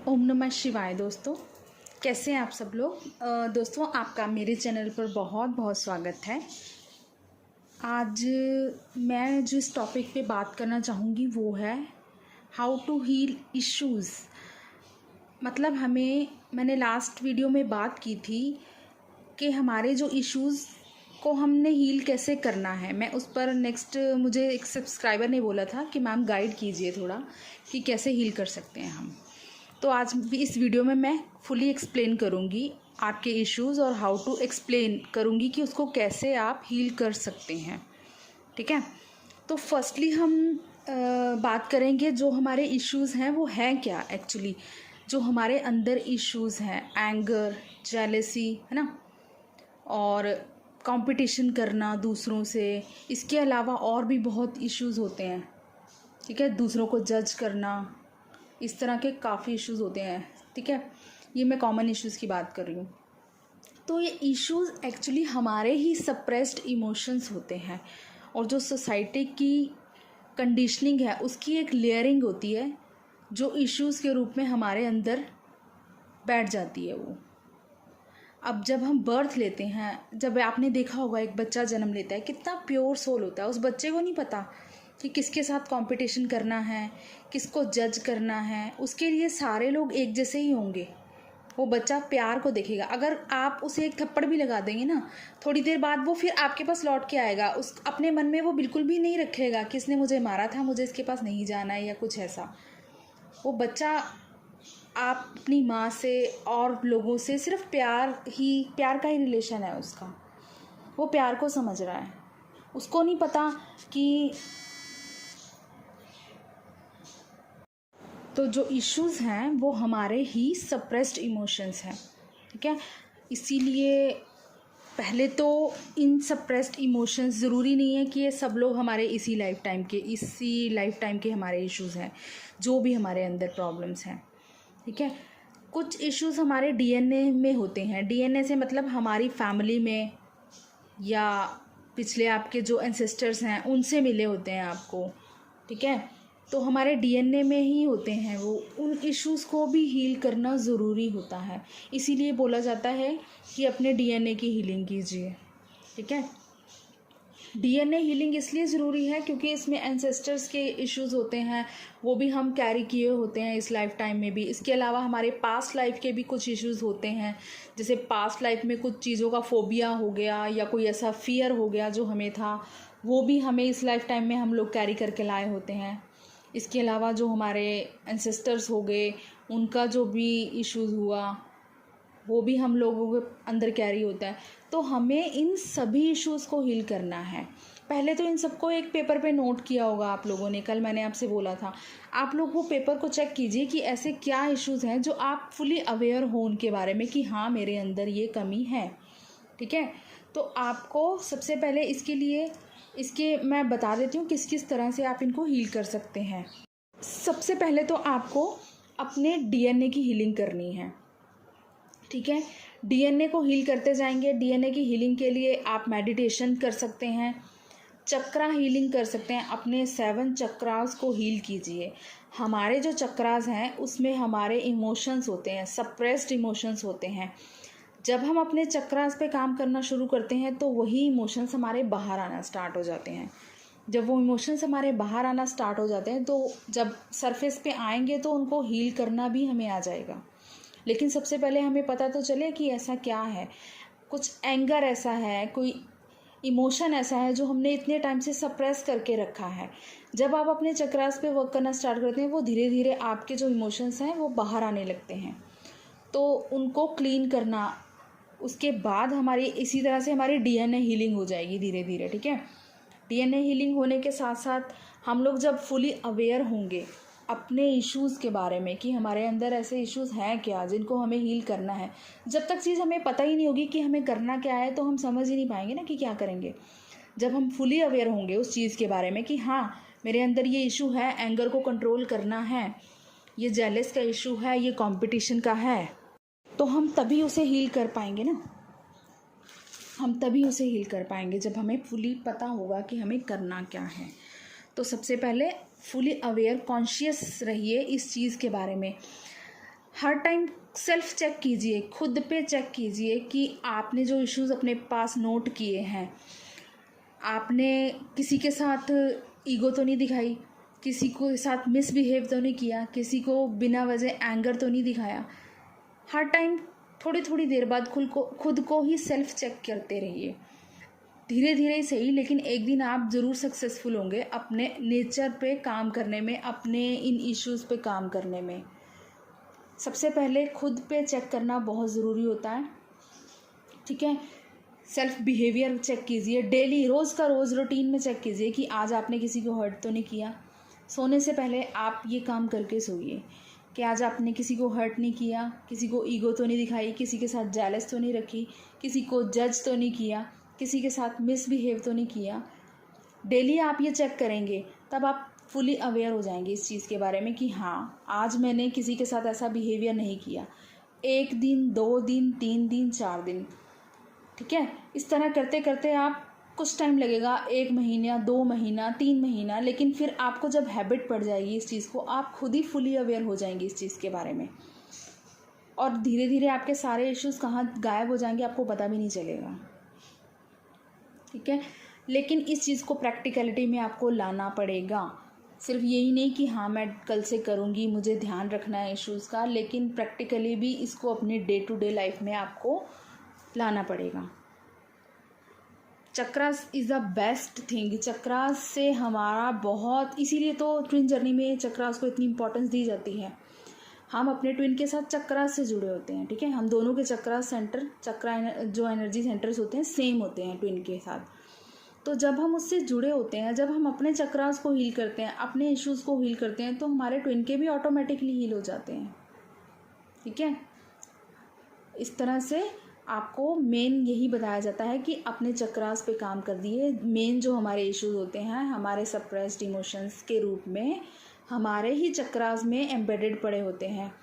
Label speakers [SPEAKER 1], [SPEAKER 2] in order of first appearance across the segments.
[SPEAKER 1] ओम नमः शिवाय। दोस्तों, कैसे हैं आप सब लोग। दोस्तों, आपका मेरे चैनल पर बहुत बहुत स्वागत है। आज मैं जिस टॉपिक पे बात करना चाहूँगी वो है हाउ टू हील इश्यूज़। मतलब मैंने लास्ट वीडियो में बात की थी कि हमारे जो इश्यूज़ को हमने हील कैसे करना है। मैं उस पर मुझे एक सब्सक्राइबर ने बोला था कि मैम गाइड कीजिए थोड़ा कि कैसे हील कर सकते हैं हम। तो आज भी इस वीडियो में मैं फुली एक्सप्लेन करूँगी आपके इश्यूज़ और हाउ टू एक्सप्लेन करूँगी कि उसको कैसे आप हील कर सकते हैं। ठीक है, तो फर्स्टली हम बात करेंगे जो हमारे इश्यूज़ हैं वो हैं क्या एक्चुअली। जो हमारे अंदर इश्यूज़ हैं, एंगर, जेलसी, है ना, और कंपटीशन करना दूसरों से। इसके अलावा और भी बहुत इश्यूज़ होते हैं। ठीक है, दूसरों को जज करना, इस तरह के काफ़ी इश्यूज़ होते हैं। ठीक है, ये मैं कॉमन इश्यूज़ की बात कर रही हूँ। तो ये इश्यूज़ एक्चुअली हमारे ही सप्रेस्ड इमोशंस होते हैं, और जो सोसाइटी की कंडीशनिंग है उसकी एक लेयरिंग होती है जो इश्यूज़ के रूप में हमारे अंदर बैठ जाती है। वो अब जब हम बर्थ लेते हैं, जब आपने देखा होगा एक बच्चा जन्म लेता है, कितना प्योर सोल होता है। उस बच्चे को नहीं पता कि किसके साथ कंपटीशन करना है, किसको जज करना है। उसके लिए सारे लोग एक जैसे ही होंगे। वो बच्चा प्यार को देखेगा। अगर आप उसे एक थप्पड़ भी लगा देंगे ना, थोड़ी देर बाद वो फिर आपके पास लौट के आएगा। उस अपने मन में वो बिल्कुल भी नहीं रखेगा कि इसने मुझे मारा था, मुझे इसके पास नहीं जाना है या कुछ ऐसा। वो बच्चा आप अपनी माँ से और लोगों से सिर्फ प्यार का ही रिलेशन है उसका। वो प्यार को समझ रहा है। उसको नहीं पता कि तो जो इश्यूज़ हैं वो हमारे ही सप्रेस्ड इमोशंस हैं। ठीक है, इसीलिए पहले तो इन सप्रेस्ड इमोशंस, ज़रूरी नहीं है कि ये सब लोग हमारे इसी लाइफ टाइम के हमारे इश्यूज़ हैं, जो भी हमारे अंदर प्रॉब्लम्स हैं। ठीक है, कुछ इश्यूज़ हमारे डीएनए में होते हैं। डीएनए से मतलब हमारी फैमिली में या पिछले आपके जो एंसेस्टर्स हैं उनसे मिले होते हैं आपको। ठीक है, तो हमारे डीएनए में ही होते हैं वो। उन इश्यूज़ को भी हील करना ज़रूरी होता है। इसीलिए बोला जाता है कि अपने डीएनए की हीलिंग कीजिए। ठीक है, डीएनए हीलिंग इसलिए ज़रूरी है क्योंकि इसमें एंसेस्टर्स के इश्यूज़ होते हैं, वो भी हम कैरी किए होते हैं इस लाइफ टाइम में भी। इसके अलावा हमारे पास्ट लाइफ के भी कुछ इश्यूज़ होते हैं, जैसे पास्ट लाइफ में कुछ चीज़ों का फोबिया हो गया या कोई ऐसा फियर हो गया जो हमें था, वो भी हमें इस लाइफ टाइम में हम लोग कैरी करके लाए होते हैं। इसके अलावा जो हमारे एंसेस्टर्स हो गए, उनका जो भी इश्यूज़ हुआ वो भी हम लोगों के अंदर कैरी होता है। तो हमें इन सभी इश्यूज़ को हील करना है। पहले तो इन सबको एक पेपर पे नोट किया होगा आप लोगों ने। कल मैंने आपसे बोला था, आप लोग वो पेपर को चेक कीजिए कि ऐसे क्या इश्यूज़ हैं जो आप फुली अवेयर हो उनके बारे में कि हाँ, मेरे अंदर ये कमी है। ठीक है, तो आपको सबसे पहले इसके मैं बता देती हूँ किस किस तरह से आप इनको हील कर सकते हैं। सबसे पहले तो आपको अपने डीएनए की हीलिंग करनी है। ठीक है, डीएनए को हील करते जाएंगे। डीएनए की हीलिंग के लिए आप मेडिटेशन कर सकते हैं, चक्रा हीलिंग कर सकते हैं। अपने 7 चक्रास को हील कीजिए। हमारे जो चक्रास हैं उसमें हमारे इमोशंस होते हैं, सप्रेस्ड इमोशंस होते हैं। जब हम अपने चक्रास पे काम करना शुरू करते हैं तो वही इमोशंस हमारे बाहर आना स्टार्ट हो जाते हैं। जब वो इमोशंस हमारे बाहर आना स्टार्ट हो जाते हैं तो जब सरफेस पे आएंगे तो उनको हील करना भी हमें आ जाएगा। लेकिन सबसे पहले हमें पता तो चले कि ऐसा क्या है। कुछ एंगर ऐसा है, कोई इमोशन ऐसा है जो हमने इतने टाइम से सप्रेस करके रखा है। जब आप अपने चक्रास पे वर्क करना स्टार्ट करते हैं, वो धीरे धीरे आपके जो इमोशंस हैं वो बाहर आने लगते हैं। तो उनको क्लीन करना, उसके बाद हमारी इसी तरह से हमारी डीएनए हीलिंग हो जाएगी धीरे धीरे। ठीक है, डीएनए हीलिंग होने के साथ साथ हम लोग जब फुली अवेयर होंगे अपने इश्यूज़ के बारे में कि हमारे अंदर ऐसे इश्यूज़ हैं क्या जिनको हमें हील करना है। जब तक चीज़ हमें पता ही नहीं होगी कि हमें करना क्या है तो हम समझ ही नहीं पाएंगे ना कि क्या करेंगे। जब हम फुली अवेयर होंगे उस चीज़ के बारे में कि हाँ, मेरे अंदर ये इशू है, एंगर को कंट्रोल करना है, ये जेलस का इशू है, ये कंपटीशन का है, तो हम तभी उसे हील कर पाएंगे ना। हम तभी उसे हील कर पाएंगे जब हमें फुली पता होगा कि हमें करना क्या है। तो सबसे पहले फुली अवेयर, कॉन्शियस रहिए इस चीज़ के बारे में। हर टाइम सेल्फ चेक कीजिए, खुद पे चेक कीजिए कि आपने जो इश्यूज़ अपने पास नोट किए हैं, आपने किसी के साथ ईगो तो नहीं दिखाई, किसी को साथ मिसबिहेव तो नहीं किया, किसी को बिना वजह एंगर तो नहीं दिखाया। हर टाइम थोड़ी थोड़ी देर बाद खुद को ही सेल्फ चेक करते रहिए। धीरे धीरे ही सही, लेकिन एक दिन आप ज़रूर सक्सेसफुल होंगे अपने नेचर पे काम करने में, अपने इन इश्यूज़ पे काम करने में। सबसे पहले खुद पे चेक करना बहुत ज़रूरी होता है, ठीक है। सेल्फ बिहेवियर चेक कीजिए डेली, रोज़ का रोज़ रूटीन में चेक कीजिए कि आज आपने किसी को हर्ट तो नहीं किया। सोने से पहले आप ये काम करके सोइए कि आज आपने किसी को हर्ट नहीं किया, किसी को ईगो तो नहीं दिखाई, किसी के साथ जेलस तो नहीं रखी, किसी को जज तो नहीं किया, किसी के साथ मिसबिहेव तो नहीं किया। डेली आप ये चेक करेंगे तब आप फुली अवेयर हो जाएंगे इस चीज़ के बारे में कि हाँ, आज मैंने किसी के साथ ऐसा बिहेवियर नहीं किया। 1 दिन, 2 दिन, 3 दिन, 4 दिन, ठीक है। इस तरह करते करते आप कुछ टाइम लगेगा, 1 महीना, 2 महीना, 3 महीना, लेकिन फिर आपको जब हैबिट पड़ जाएगी इस चीज़ को, आप खुद ही फुली अवेयर हो जाएंगे इस चीज़ के बारे में, और धीरे धीरे आपके सारे इश्यूज़ कहाँ गायब हो जाएंगे आपको पता भी नहीं चलेगा, ठीक है। लेकिन इस चीज़ को प्रैक्टिकलिटी में आपको लाना पड़ेगा। सिर्फ यही नहीं कि हाँ मैं कल से करूँगी, मुझे ध्यान रखना है इश्यूज़ का, लेकिन प्रैक्टिकली भी इसको अपनी डे टू डे लाइफ में आपको लाना पड़ेगा। Chakras is the best thing. Chakras से हमारा बहुत, इसीलिए तो ट्विन जर्नी में चक्रास को इतनी इंपॉर्टेंस दी जाती है। हम अपने ट्विन के साथ चक्रास से जुड़े होते हैं, ठीक है। हम दोनों के चक्रास सेंटर, जो एनर्जी सेंटर्स होते हैं सेम होते हैं ट्विन के साथ। तो जब हम उससे जुड़े होते हैं, जब हम अपने चक्रास को हील करते हैं, अपने इश्यूज़ को हील करते हैं, तो हमारे ट्विन के भी ऑटोमेटिकली हील हो जाते हैं, ठीक है। इस तरह से आपको मेन यही बताया जाता है कि अपने चक्रास पे काम कर दिए। मेन जो हमारे इश्यूज होते हैं, हमारे सप्रेस्ड इमोशंस के रूप में हमारे ही चक्रास में एम्बेडेड पड़े होते हैं,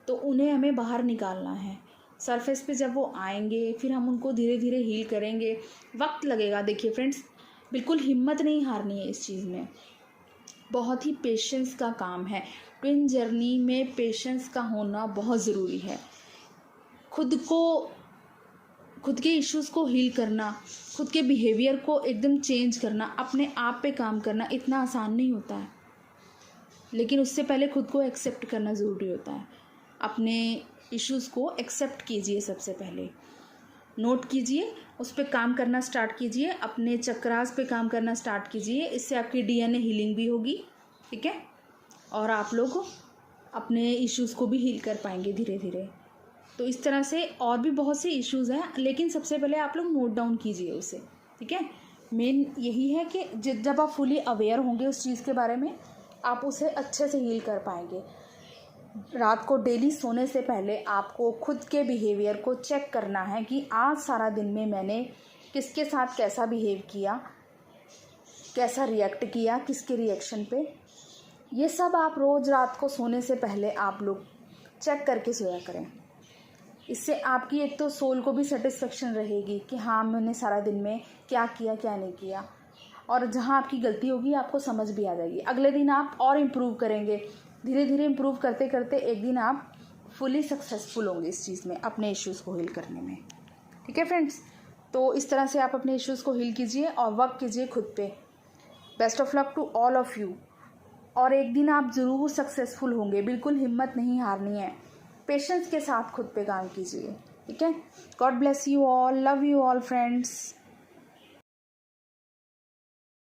[SPEAKER 1] तो उन्हें हमें बाहर निकालना है। सरफेस पे जब वो आएंगे फिर हम उनको धीरे धीरे हील करेंगे। वक्त लगेगा। देखिए फ्रेंड्स, बिल्कुल हिम्मत नहीं हारनी है इस चीज़ में, बहुत ही पेशेंस का काम है। ट्विन जर्नी में पेशेंस का होना बहुत ज़रूरी है। खुद के इश्यूज़ को हील करना, खुद के बिहेवियर को एकदम चेंज करना, अपने आप पे काम करना इतना आसान नहीं होता है, लेकिन उससे पहले खुद को एक्सेप्ट करना ज़रूरी होता है। अपने इश्यूज़ को एक्सेप्ट कीजिए, सबसे पहले नोट कीजिए, उस पर काम करना स्टार्ट कीजिए, अपने चक्रास पे काम करना स्टार्ट कीजिए। इससे आपकी डीएनए हीलिंग भी होगी, ठीक है, और आप लोग अपने इश्यूज़ को भी हील कर पाएंगे धीरे धीरे। तो इस तरह से और भी बहुत से इश्यूज़ हैं, लेकिन सबसे पहले आप लोग नोट डाउन कीजिए उसे, ठीक है। मेन यही है कि जब आप फुली अवेयर होंगे उस चीज़ के बारे में, आप उसे अच्छे से हील कर पाएंगे। रात को डेली सोने से पहले आपको खुद के बिहेवियर को चेक करना है कि आज सारा दिन में मैंने किसके साथ कैसा बिहेव किया, कैसा रिएक्ट किया, किसके रिएक्शन पे। ये सब आप रोज़ रात को सोने से पहले आप लोग चेक करके सोया करें। इससे आपकी एक तो सोल को भी सेटिस्फेक्शन रहेगी कि हाँ मैंने सारा दिन में क्या किया क्या नहीं किया, और जहाँ आपकी गलती होगी आपको समझ भी आ जाएगी। अगले दिन आप और इम्प्रूव करेंगे। धीरे धीरे इम्प्रूव करते करते एक दिन आप फुली सक्सेसफुल होंगे इस चीज़ में, अपने इश्यूज़ को हील करने में, ठीक है फ्रेंड्स। तो इस तरह से आप अपने इश्यूज़ को हील कीजिए और वर्क कीजिए खुद पे। Best of luck to all of you. और एक दिन आप ज़रूर सक्सेसफुल होंगे, बिल्कुल हिम्मत नहीं हारनी है। पेशेंस के साथ खुद पे काम कीजिए, ठीक है। God bless you all, love you all friends.